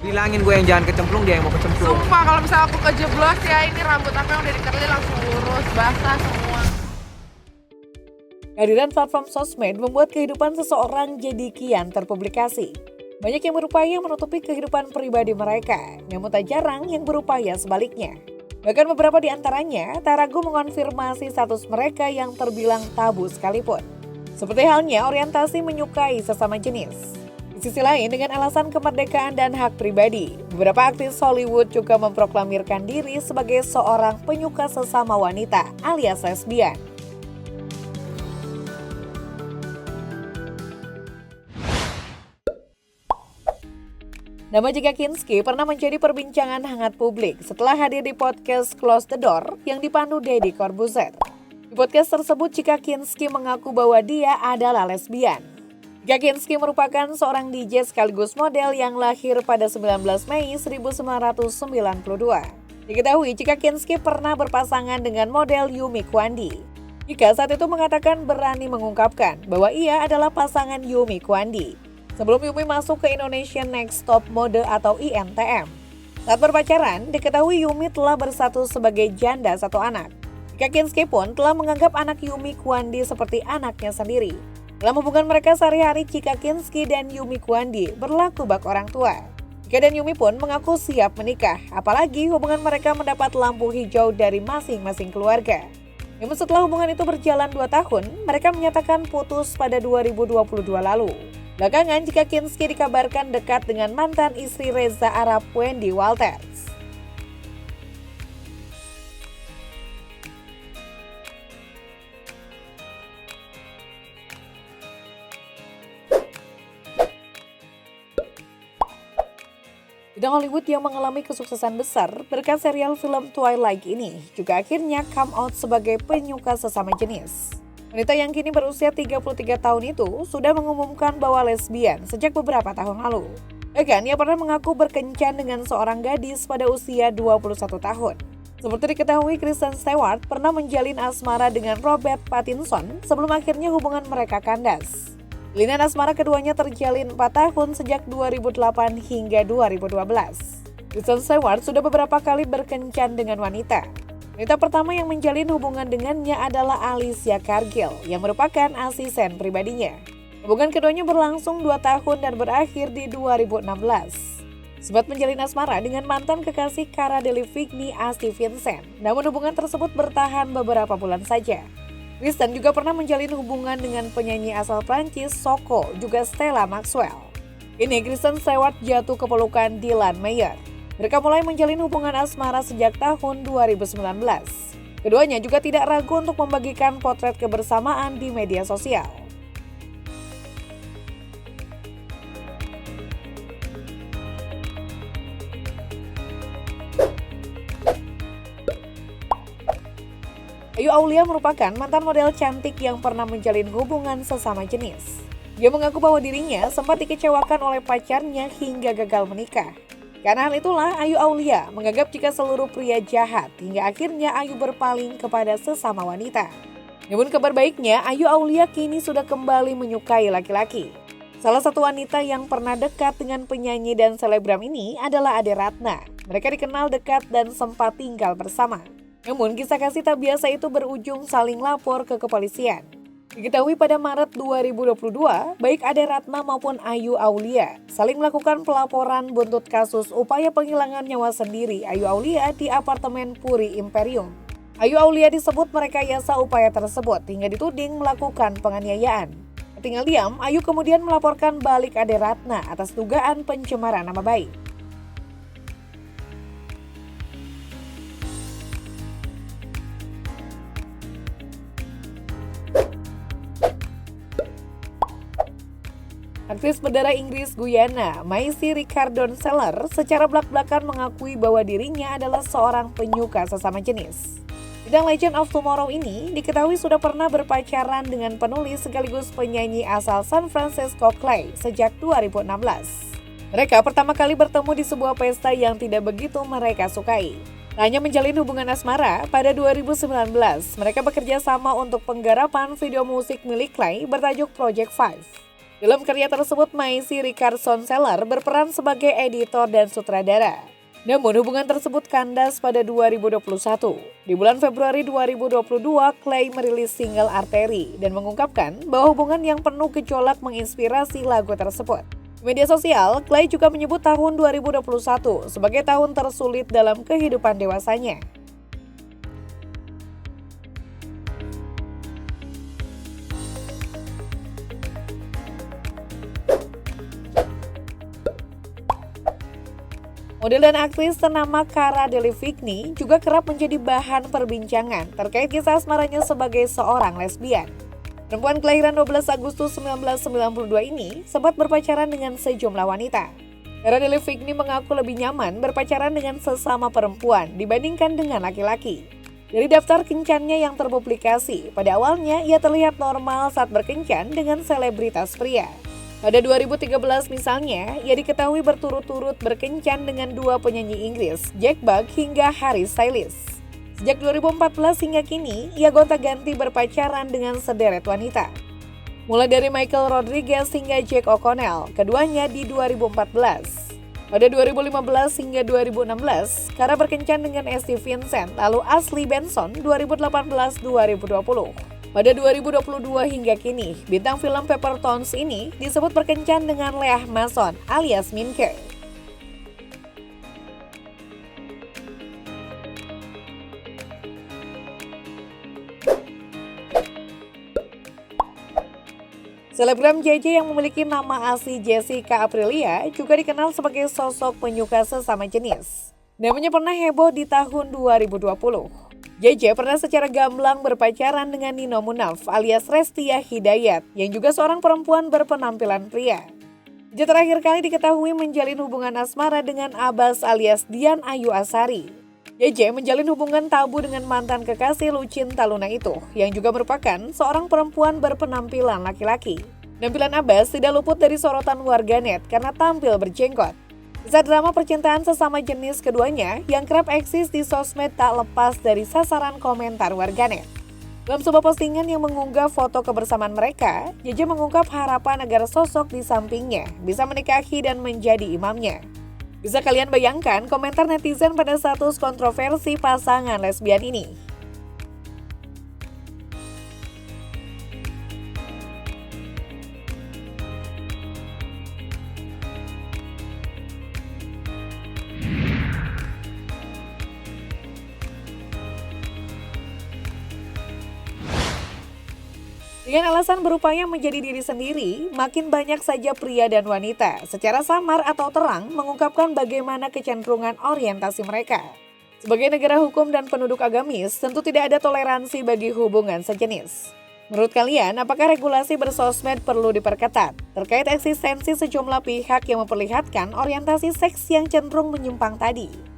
Bilangin gue yang jangan kecemplung, dia yang mau kecemplung. Sumpah kalau misalnya aku kejeblos ya, ini rambut aku yang udah dikerlin langsung lurus, basah semua. Kehadiran platform sosmed membuat kehidupan seseorang jadi kian terpublikasi. Banyak yang berupaya menutupi kehidupan pribadi mereka, namun tak jarang yang berupaya sebaliknya. Bahkan beberapa di antaranya tak ragu mengonfirmasi status mereka yang terbilang tabu sekalipun. Seperti halnya orientasi menyukai sesama jenis. Di sisi lain, dengan alasan kemerdekaan dan hak pribadi, beberapa aktif Hollywood juga memproklamirkan diri sebagai seorang penyuka sesama wanita alias lesbian. Nama Jika Kinski pernah menjadi perbincangan hangat publik setelah hadir di podcast Close the Door yang dipandu Deddy Corbuzier. Di podcast tersebut, Jika Kinski mengaku bahwa dia adalah lesbian. Jika Kinski merupakan seorang DJ sekaligus model yang lahir pada 19 Mei 1992. Diketahui Jika Kinski pernah berpasangan dengan model Yumi Kwandi. Jika saat itu mengatakan berani mengungkapkan bahwa ia adalah pasangan Yumi Kwandi sebelum Yumi masuk ke Indonesian Next Top Mode atau INTM. Saat berpacaran, diketahui Yumi telah bersatu sebagai janda satu anak. Jika Kinski pun telah menganggap anak Yumi Kwandi seperti anaknya sendiri. Dalam hubungan mereka sehari-hari, Jika Kinski dan Yumi Kwandi berlaku bak orang tua. Jika dan Yumi pun mengaku siap menikah, apalagi hubungan mereka mendapat lampu hijau dari masing-masing keluarga. Namun setelah hubungan itu berjalan 2 tahun, mereka menyatakan putus pada 2022 lalu. Belakangan, Jika Kinski dikabarkan dekat dengan mantan istri Reza Arab, Wendy Walters. Bidang Hollywood yang mengalami kesuksesan besar berkat serial film Twilight ini juga akhirnya come out sebagai penyuka sesama jenis. Wanita yang kini berusia 33 tahun itu sudah mengumumkan bahwa lesbian sejak beberapa tahun lalu. Bahkan ia pernah mengaku berkencan dengan seorang gadis pada usia 21 tahun. Seperti diketahui, Kristen Stewart pernah menjalin asmara dengan Robert Pattinson sebelum akhirnya hubungan mereka kandas. Jalinan asmara keduanya terjalin 4 tahun sejak 2008 hingga 2012. Kristen Stewart sudah beberapa kali berkencan dengan wanita. Wanita pertama yang menjalin hubungan dengannya adalah Alicia Cargill yang merupakan asisten pribadinya. Hubungan keduanya berlangsung 2 tahun dan berakhir di 2016. Sempat menjalin asmara dengan mantan kekasih Cara Delevingne, Asti Vincent. Namun hubungan tersebut bertahan beberapa bulan saja. Kristen juga pernah menjalin hubungan dengan penyanyi asal Prancis Soko, juga Stella Maxwell. Kini Kristen Stewart jatuh ke pelukan Dylan Meyer. Mereka mulai menjalin hubungan asmara sejak tahun 2019. Keduanya juga tidak ragu untuk membagikan potret kebersamaan di media sosial. Ayu Aulia merupakan mantan model cantik yang pernah menjalin hubungan sesama jenis. Dia mengaku bahwa dirinya sempat dikecewakan oleh pacarnya hingga gagal menikah. Karena hal itulah Ayu Aulia menganggap jika seluruh pria jahat hingga akhirnya Ayu berpaling kepada sesama wanita. Namun kabar baiknya, Ayu Aulia kini sudah kembali menyukai laki-laki. Salah satu wanita yang pernah dekat dengan penyanyi dan selebgram ini adalah Ade Ratna. Mereka dikenal dekat dan sempat tinggal bersama. Namun kisah kasih tak biasa itu berujung saling lapor ke kepolisian. Diketahui pada Maret 2022, baik Ade Ratna maupun Ayu Aulia saling melakukan pelaporan buntut kasus upaya penghilangan nyawa sendiri Ayu Aulia di apartemen Puri Imperium. Ayu Aulia disebut merekayasa upaya tersebut hingga dituding melakukan penganiayaan. Tinggal diam, Ayu kemudian melaporkan balik Ade Ratna atas dugaan pencemaran nama baik. Aktris berdarah Inggris Guyana, Maisie Ricardon-Seller, secara belak-belakan mengakui bahwa dirinya adalah seorang penyuka sesama jenis. Bidang Legend of Tomorrow ini diketahui sudah pernah berpacaran dengan penulis sekaligus penyanyi asal San Francisco Clay sejak 2016. Mereka pertama kali bertemu di sebuah pesta yang tidak begitu mereka sukai. Hanya menjalin hubungan asmara, pada 2019 mereka bekerja sama untuk penggarapan video musik milik Clay bertajuk Project 5. Dalam karya tersebut, Maisy Ricardson Seller berperan sebagai editor dan sutradara. Namun hubungan tersebut kandas pada 2021. Di bulan Februari 2022, Clay merilis single Arteri dan mengungkapkan bahwa hubungan yang penuh gejolak menginspirasi lagu tersebut. Di media sosial, Clay juga menyebut tahun 2021 sebagai tahun tersulit dalam kehidupan dewasanya. Model dan aktris ternama Cara Delevingne juga kerap menjadi bahan perbincangan terkait kisah asmaranya sebagai seorang lesbian. Perempuan kelahiran 12 Agustus 1992 ini sempat berpacaran dengan sejumlah wanita. Cara Delevingne mengaku lebih nyaman berpacaran dengan sesama perempuan dibandingkan dengan laki-laki. Dari daftar kencannya yang terpublikasi, pada awalnya ia terlihat normal saat berkencan dengan selebritas pria. Pada 2013 misalnya, ia diketahui berturut-turut berkencan dengan dua penyanyi Inggris, Jack Bugg hingga Harry Styles. Sejak 2014 hingga kini, ia gonta-ganti berpacaran dengan sederet wanita. Mulai dari Michael Rodriguez hingga Jack O'Connell, keduanya di 2014. Pada 2015 hingga 2016, Cara berkencan dengan Steve Vincent, lalu Ashley Benson 2018-2020. Pada 2022 hingga kini, bintang film Pepper Tones ini disebut berkencan dengan Leah Mason alias Minke. Selebgram JJ yang memiliki nama asli Jessica Aprilia juga dikenal sebagai sosok penyuka sesama jenis. Namanya pernah heboh di tahun 2020. JJ pernah secara gamblang berpacaran dengan Nino Munaf alias Restia Hidayat yang juga seorang perempuan berpenampilan pria. JJ terakhir kali diketahui menjalin hubungan asmara dengan Abbas alias Dian Ayu Asari. JJ menjalin hubungan tabu dengan mantan kekasih Lucinta Luna itu yang juga merupakan seorang perempuan berpenampilan laki-laki. Penampilan Abbas tidak luput dari sorotan warganet karena tampil berjenggot. Kisah drama percintaan sesama jenis keduanya yang kerap eksis di sosmed tak lepas dari sasaran komentar warganet. Dalam sebuah postingan yang mengunggah foto kebersamaan mereka, JJ mengungkap harapan agar sosok di sampingnya bisa menikahi dan menjadi imamnya. Bisa kalian bayangkan komentar netizen pada status kontroversi pasangan lesbian ini? Dengan alasan berupaya menjadi diri sendiri, makin banyak saja pria dan wanita secara samar atau terang mengungkapkan bagaimana kecenderungan orientasi mereka. Sebagai negara hukum dan penduduk agamis, tentu tidak ada toleransi bagi hubungan sejenis. Menurut kalian, apakah regulasi bersosmed perlu diperketat terkait eksistensi sejumlah pihak yang memperlihatkan orientasi seks yang cenderung menyimpang tadi?